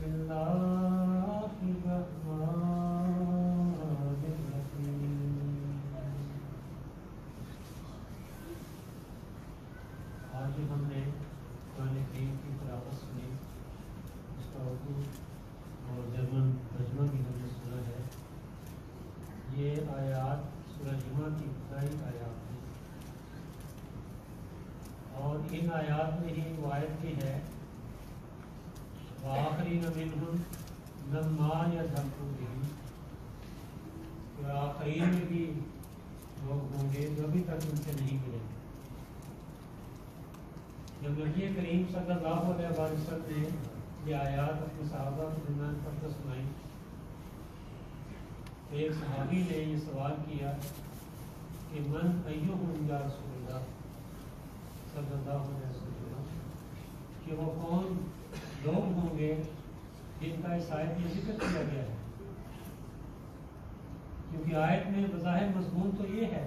آج ہم نے قرآن کریم کی تلاوت سنی، اس کا اردو اور جرمن ترجمہ بھی ہم نے سنا ہے۔ یہ آیات سورہ جمعہ کی ابتدائی آیات ہیں، اور ان آیات میں ہی وہ آیت بھی ہے وآخرین منہم لما یذھبوا بہم، اور آخرین میں بھی لوگ ہوں گے جو ابھی تک ان سے نہیں ملے۔ جب نبی کریم صلی اللہ علیہ وسلم نے یہ آیات اپنے صحابہ کے درمیان پڑھ کر سنائی، ایک صحابی نے یہ سوال کیا کہ من ایہم یا رسول اللہ صلی اللہ علیہ وسلم، کہ وہ کون لوگ ہوں گے جن کا اس آیت میں ذکر کیا گیا ہے، کیونکہ آیت میں بظاہر مضمون تو یہ ہے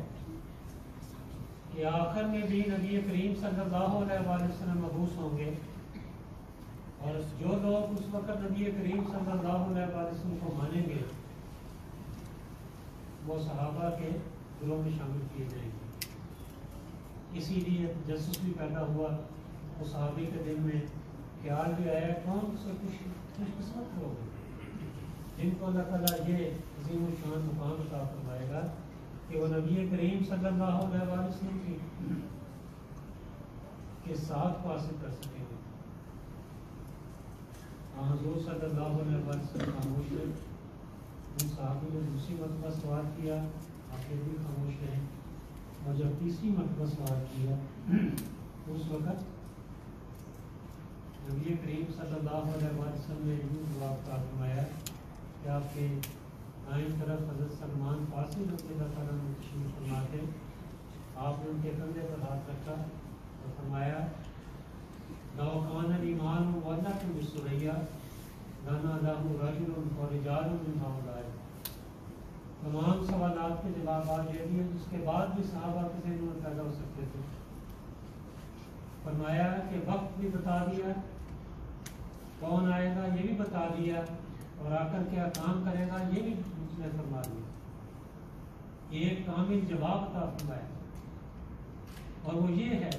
کہ آخر میں بھی نبی کریم صلی اللہ علیہ وسلم مبعوث ہوں گے، اور جو لوگ اس وقت نبی کریم صلی اللہ علیہ وسلم کو مانیں گے وہ صحابہ کے گروہ میں شامل کیے جائیں گے۔ اسی لیے تجسس بھی پیدا ہوا، وہ صحابی کے دل میں خیال بھی آیا کون سے خوش قسمت لوگ ہیں جن کو اللہ تعالیٰ یہ عظیم الشان مقام عطا فرمائے گا کہ وہ نبی کریم صلی اللہ علیہ وسلم کے ساتھ کو حاصل کر سکیں گے۔ حضور صلی اللہ علیہ وسلم خاموش ہیں، ان صحابی نے دوسری مرتبہ سوال کیا، آپ یہ بھی خاموش رہیں، اور جب تیسری مرتبہ سوال کیا اس وقت نبی کریم صلی اللہ علیہ وسلم نے یوں جواب فرمایا کہ آپ کے دائیں طرف حضرت سلمان فارسی رضی اللہ تعالیٰ عنہ تشریف فرما تھے، آپ نے ان کے کندھے پر ہاتھ رکھا اور فرمایا لو کان الایمان ولکم بسریا لناداه رجل ورجال من هؤلاء۔ تمام سوالات کے جوابات یہ دیے جس کے بعد بھی صحابہ کے ذہن میں پیدا ہو سکتے تھے۔ فرمایا کہ وقت بھی بتا دیا، کون آئے گا یہ بھی بتا دیا، اور آ کر کیا کام کرے گا یہ بھی اس نے فرما دیا۔ یہ ایک کامل جواب عطا فرمایا، اور وہ یہ ہے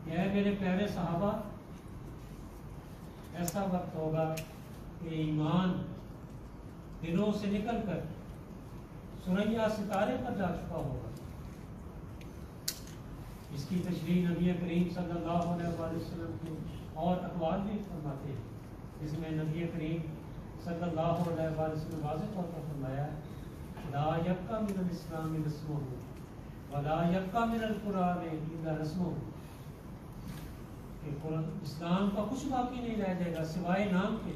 کہ اے میرے پیارے صحابہ، ایسا وقت ہوگا کہ ایمان دلوں سے نکل کر ثریا ستارے پر جا چکا ہوگا۔ اس کی تشریح نبی کریم صلی اللہ علیہ وسلم کے اور اقوال بھی فرماتے ہیں، جس میں نبی کریم صلی اللہ علیہ وسلم واضح طور پر فرمایا لا یبقى من الاسلام رسمه ولا یبقى من القرآن الا رسمه، کہ اسلام کا کچھ باقی نہیں رہ جائے گا سوائے نام کے،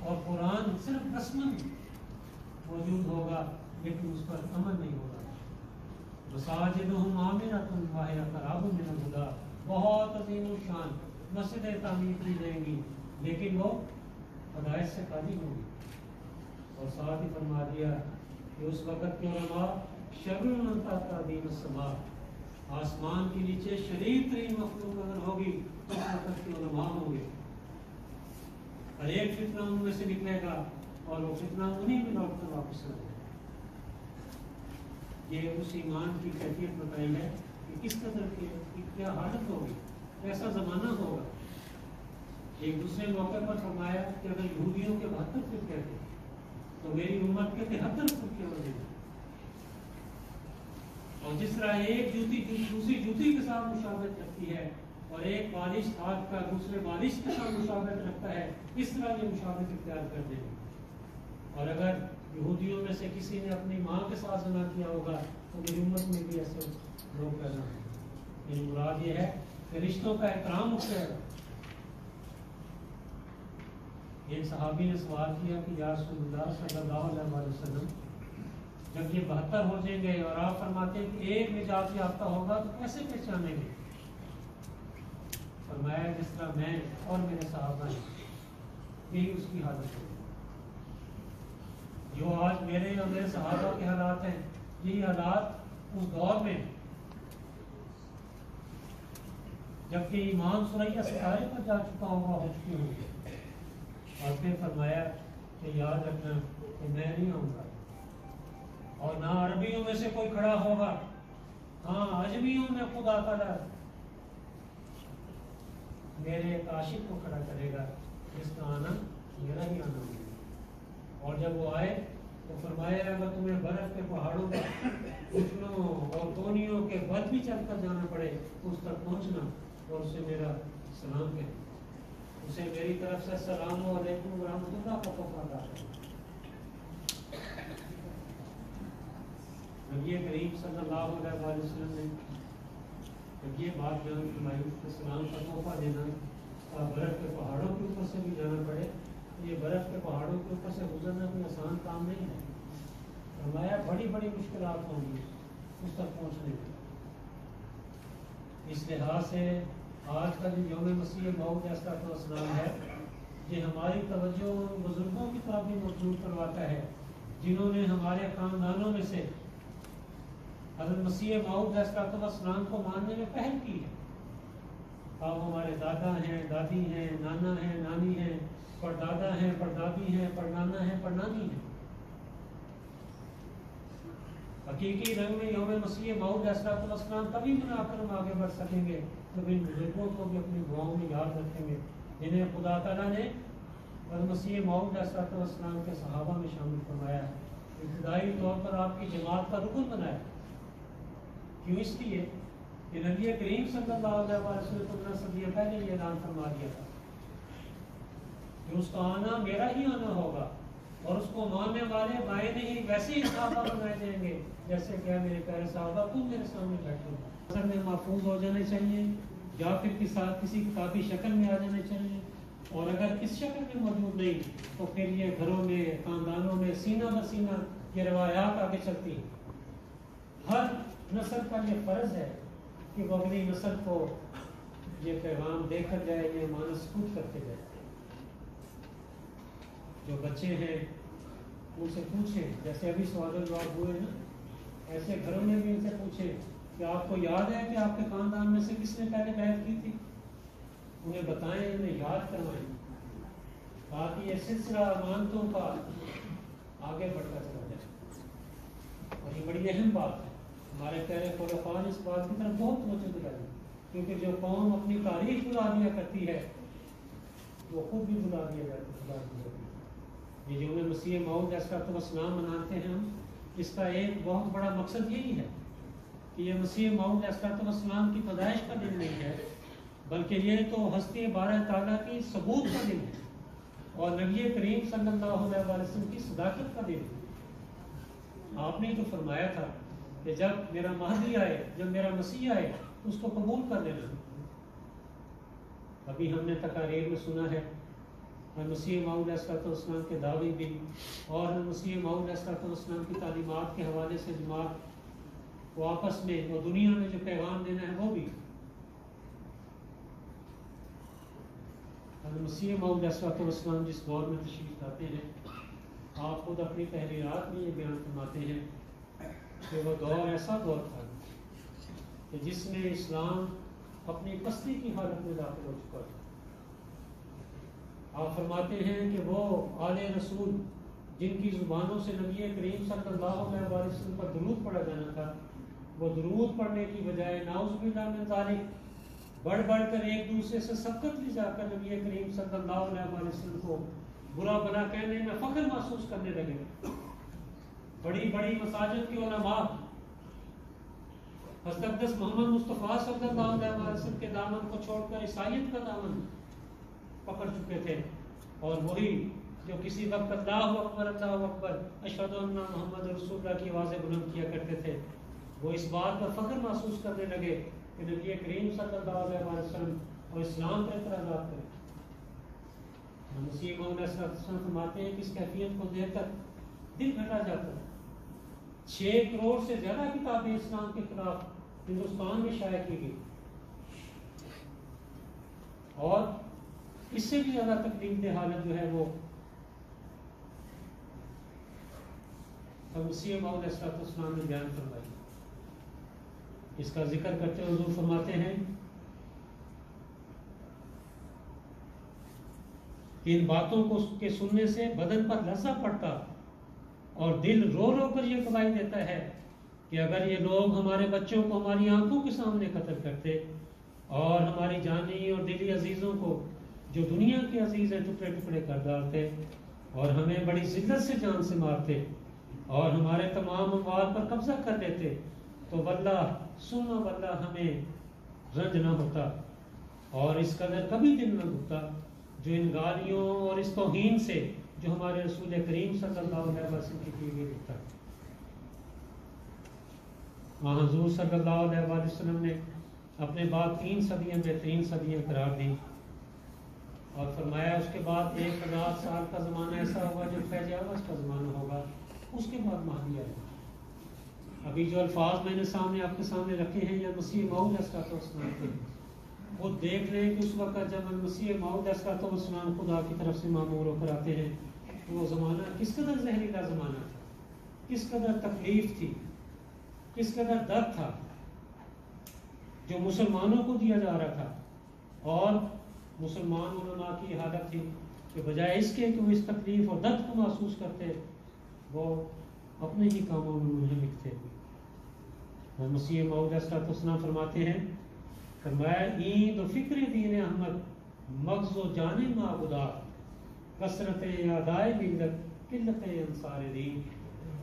اور قرآن صرف رسماً موجود ہوگا لیکن اس پر عمل نہیں ہوگا۔ مساجدہم عامرۃ وہی قراب من الہدی، بہت عظیم الشان مسجدیں تعمیر کی جائیں گی لیکن وہ ہدایت سے خالی ہوں گی۔ اور ساتھ ہی فرما دیا کہ اس وقت کے علماء شر من تحت عظیم السماء، آسمان کے نیچے شدید ترین مخلوق اگر ہوگی تو اس وقت کے علماء ہوں گے۔ ہر ایک فتنہ ان میں سے نکلے گا اور وہ فتنہ انہیں میں لوٹ کر واپس آ جائے گا۔ یہ اس ایمان کی کیفیت بتائی ہے کہ کس قدر کی کیا حالت ہوگی، کیسا زمانہ ہوگا۔ ایک دوسرے موقع پر فرمایا کہ اگر یہودیوں کے 72 فرقے تھے تو میری امت کے 73 فرقے ہو جائیں گے، اور جس طرح ایک جوتی دوسری جوتی کے ساتھ مشابہت رکھتی ہے اور ایک بالش ہاتھ کا دوسرے بالش کے ساتھ مشابہت رکھتا ہے، اس طرح یہ مشابہت اختیار کر دیں گے۔ اور اگر یہودیوں میں سے کسی نے اپنی ماں کے ساتھ زنا کیا ہوگا تو میری امت میں بھی ایسے لوگ پیدا ہوں گے۔ یعنی مراد یہ ہے کہ رشتوں کا احترام اٹھ جائے گا۔ ایک صحابی نے سوال کیا کہ یا رسول اللہ صلی اللہ علیہ وسلم، جب یہ 72 ہو جائیں گے اور آپ فرماتے ہیں کہ ایک نجات یافتہ ہوگا تو کیسے پہچانیں گے؟ فرمایا جس طرح میں اور میرے صحابہ ہیں یہی اس کی حالت ہوگی۔ جو آج میرے اور میرے صحابہ کے حالات ہیں یہی حالات اس دور میں جبکہ ایمان ثریا ستارے پر جا چکا ہوگا ہو چکے ہوں گے۔ اور پھر فرمایا کہ یاد رکھنا کہ میں نہیں آؤں گا اور نہ عربیوں میں سے کوئی کھڑا ہوگا، ہاں عجمیوں میں خدا تعالیٰ میرے ایک عاشق کو کھڑا کرے گا جس کا آنا میرا ہی آنا ہوگا۔ اور جب وہ آئے تو فرمایا اگر تمہیں برف کے پہاڑوں پر گھٹنوں اور کونیوں کے بد بھی چل کر جانا پڑے اس تک پہنچنا اور اسے میرا سلام کہنا، اسے میری طرف سے السلام علیکم ورحمۃ اللہ کا تحفہ ادا کرنا۔ نبی کریم صلی اللہ علیہ وسلم نے جب یہ بات بیان فرمائی کہ سلام کا تحفہ دینا اور برف کے پہاڑوں کے اوپر سے بھی جانا پڑے، یہ برف کے پہاڑوں کے اوپر سے گزرنا کوئی آسان کام نہیں ہے، فرمایا بڑی بڑی مشکلات ہوں گی اس تک پہنچنے میں۔ اس لحاظ سے آج کا جو یوم مسیح موعود علیہ السلام ہے یہ ہماری توجہ بزرگوں کی طرف بھی مبذول کرواتا ہے جنہوں نے ہمارے خاندانوں میں سے حضرت مسیح موعود علیہ السلام کو ماننے میں پہل کی ہے۔ آپ ہمارے دادا ہیں، دادی ہیں، نانا ہیں، نانی ہیں، پردادا ہیں، پردادی ہیں، پڑنانا ہیں، پڑنانی ہیں۔ حقیقی رنگ میں یوم مسیح موعود علیہ السلام تبھی منا کر ہم آگے بڑھ سکیں گے جب ان بزرگوں کو بھی اپنی دعاؤں میں یاد رکھیں گے جنہیں خدا تعالیٰ نے حضرت مسیح موعود علیہ السلام کے صحابہ میں شامل فرمایا ہے، ابتدائی طور پر آپ کی جماعت کا رکن بنایا۔ کیوں؟ اس لیے کہ نبی کریم صلی اللہ علیہ وسلم 15 صدیاں پہلے یہ اعلان فرما دیا تھا کہ اس کا آنا میرا ہی آنا ہوگا اور اس کو ماننے والے بائیں نہیں ویسے ہی صحابہ بنائے جائیں گے جیسے کہ میرے پیارے صحابہ خود میرے سامنے بیٹھے ہیں۔ اثر میں محفوظ ہو جانے چاہیے یا پھر کسی کتابی شکل میں آ جانے چاہیے، اور اگر کس شکل میں موجود نہیں تو پھر یہ گھروں میں، خاندانوں میں سینہ بہ سینہ یہ روایات آگے چلتی ہیں۔ ہر نسل کا یہ فرض ہے کہ وہ اگلی نسل کو یہ پیغام دے کر جائے، یہ مانس خود کرتے جائے۔ جو بچے ہیں ان سے پوچھیں، جیسے ابھی سوال و جواب ہوئے نا، ایسے گھروں میں بھی ان سے پوچھیں کہ آپ کو یاد ہے کہ آپ کے خاندان میں سے کس نے پہلے بیعت کی تھی؟ انہیں بتائیں، انہیں یاد کروائیں تاکہ یہ سلسلہ امانتوں کا آگے بڑھتا چلا جائے۔ اور یہ بڑی اہم بات ہے، ہمارے پیارے خلفاء نے اس بات کی طرف بہت توجہ دلائی، کیونکہ جو قوم اپنی تاریخ بلا دیا کرتی ہے وہ خود بھی بلا دیا جاتی ہے۔ یہ یوم مسیح موعود علیہ السلام مناتے ہیں ہم، اس کا ایک بہت بڑا مقصد یہی ہے کہ یہ مسیح موعود علیہ السلام کی پیدائش کا دن نہیں ہے، بلکہ یہ تو ہستی بارہ تعالیٰ کی ثبوت کا دن ہے اور نبی کریم صلی اللہ علیہ وسلم کی صداقت کا دن ہے۔ آپ نے تو فرمایا تھا کہ جب میرا مہدی آئے، جب میرا مسیح آئے اس کو قبول کر لینا۔ ابھی ہم نے تقاریر میں سنا ہے مسیح موعود علیہ السلام کے دعوی بھی اور مسیح موعود علیہ السلام کی تعلیمات کے حوالے سے جماعت کو آپس میں اور دنیا میں جو پیغام دینا ہے وہ بھی۔ مسیح موعود علیہ السلام جس دور میں تشریف لاتے ہیں، آپ خود اپنی تحریرات میں یہ بیان فرماتے ہیں کہ وہ دور ایسا دور تھا کہ جس میں اسلام اپنی پستی کی حالت میں داخل ہو چکا تھا۔ آپ فرماتے ہیں کہ وہ آل رسول جن کی زبانوں سے نبی کریم صلی اللہ علیہ وسلم پر درود پڑھا جانا تھا، وہ درود پڑھنے کی بجائے نعوذ باللہ من ذالک بڑھ بڑھ کر ایک دوسرے سے سبقت لی جا کر نبی کریم صلی اللہ علیہ وسلم کو برا بنا کہنے میں فخر محسوس کرنے لگے۔ بڑی بڑی مساجد کے علماء حضرت اقدس محمد مصطفیٰ صلی اللہ علیہ وسلم کے دامن کو چھوڑ کر عیسائیت کا دامن پکڑ چکے تھے، اور وہی جو کسی وقت اللہ اکبر اشہد ان محمد رسول اللہ کی آوازیں بلند کیا کرتے تھے، وہ اس بات پر فخر محسوس کرنے لگے کہ نبی کریم صلی اللہ علیہ وسلم اور اسلام پر اعتراضات کریں۔ مسیح موعود علیہ السلام فرماتے ہیں کہ اس کیفیت کو دیکھ کر دل گھٹا جاتا ہے۔ 6 کروڑ سے زیادہ کتابیں اسلام کے خلاف ہندوستان میں شائع کی گئی، اور اس سے بھی زیادہ تکلیف دہ حالت جو ہے وہ مسیح موعود علیہ السلام نے بیان فرمائی۔ اس کا ذکر کرتے ہوئے حضور فرماتے ہیں کہ ان باتوں کو کے سننے سے بدن پر لرزہ پڑتا اور دل رو رو کر یہ گواہی دیتا ہے کہ اگر یہ لوگ ہمارے بچوں کو ہماری آنکھوں کے سامنے قتل کرتے اور ہماری جانی اور دلی عزیزوں کو جو دنیا کے عزیز ہیں ٹکڑے ٹکڑے کر ڈالتے اور ہمیں بڑی ذلت سے جان سے مارتے اور ہمارے تمام اموال پر قبضہ کر لیتے تو واللہ سننا واللہ ہمیں رنج نہ ہوتا اور اس قدر کبھی دل نہ دکھتا جو ان گالیوں اور اس توہین سے جو ہمارے رسول کریم صلی اللہ علیہ وسلم کی کی گئی دکھتا. وہاں حضور صلی اللہ علیہ وسلم نے اپنے بعد 3 صدیاں بہترین صدیاں قرار دی اور فرمایا اس کے بعد 1000 سال کا زمانہ ایسا ہوگا جو فیض اعوذ کا زمانہ ہوگا, اس کے بعد مہدی آئے گا. ابھی جو الفاظ میں نے آپ کے سامنے رکھے ہیں یا مسیح موعود السلام کے, وہ دیکھ لیں کہ اس وقت جب مسیح موعود السلام خدا کی طرف سے معمور ہو کر آتے ہیں تو وہ زمانہ کس قدر زہریلا زمانہ تھا, کس قدر تکلیف تھی, کس قدر درد تھا جو مسلمانوں کو دیا جا رہا تھا. اور مسلمان علماء کی حالت تھی کہ بجائے اس کے کہ وہ اس تکلیف اور درد کو محسوس کرتے وہ اپنے ہی کاموں میں منہمک تھے. اور مسیح موعود السلام فرماتے ہیں فرمایا این و فکر دین احمد مغز و جان معبودہ کثرت اعدائے ملت قلت انصار دین,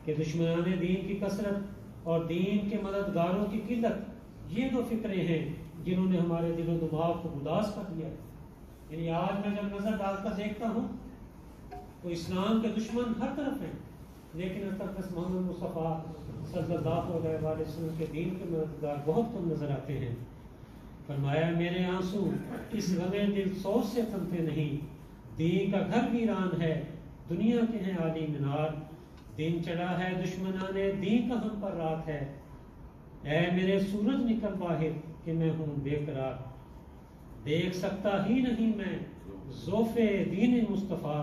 کہ دشمنان دین کی کثرت اور دین کے مددگاروں کی قلت یہ 2 فکریں ہیں جنہوں نے ہمارے دل و دماغ کو اداس کر دیا. یعنی آج میں جب نظر ڈال کر دیکھتا ہوں تو اسلام کے دشمن ہر طرف ہیں, لیکن محمد مصطفیٰ صلی اللہ علیہ وسلم کے دین کے مددگار بہت کم نظر آتے ہیں. فرمایا میرے آنسو اس غم دل سوز سے تھمتے نہیں, دین کا گھر ویران ہے دنیا کے ہیں عالی مینار, دن چڑھا ہے دشمنان دین کا ہم پر رات ہے, اے میرے سورج نکل باہر کہ میں ہوں بے قرار, دیکھ سکتا ہی نہیں میں ذوف دین مصطفیٰ,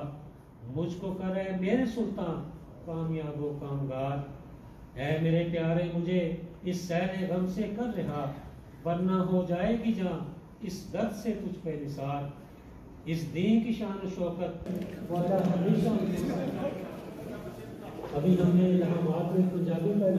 مجھ کو کرے میرے سلطان کامیاب و کامگار. اے میرے پیارے مجھے اس سیر غم سے کر رہا, ورنہ ہو جائے گی جان اس درد سے تجھ پہ نثار. اس دین کی شان و شوکت ابھی ہم نے یہاں بات میں پنجابی میں